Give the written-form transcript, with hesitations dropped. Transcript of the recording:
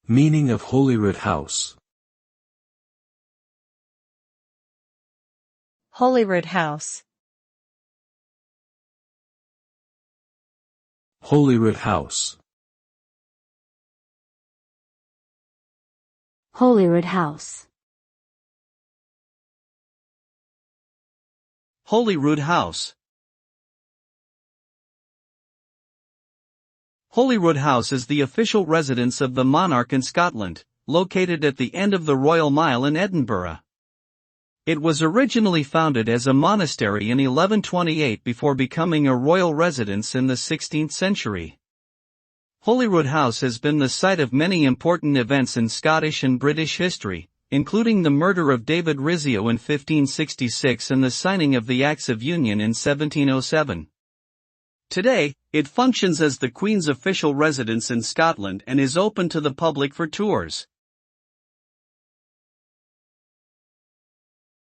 Meaning of Holyrood House. Holyrood House. Holyrood House. Holyrood House. Holyrood House. Holyrood House is the official residence of the monarch in Scotland, located at the end of the Royal Mile in Edinburgh. It was originally founded as a monastery in 1128 before becoming a royal residence in the 16th century. Holyrood House has been the site of many important events in Scottish and British history, including the murder of David Rizzio in 1566 and the signing of the Acts of Union in 1707. Today, it functions as the Queen's official residence in Scotland and is open to the public for tours.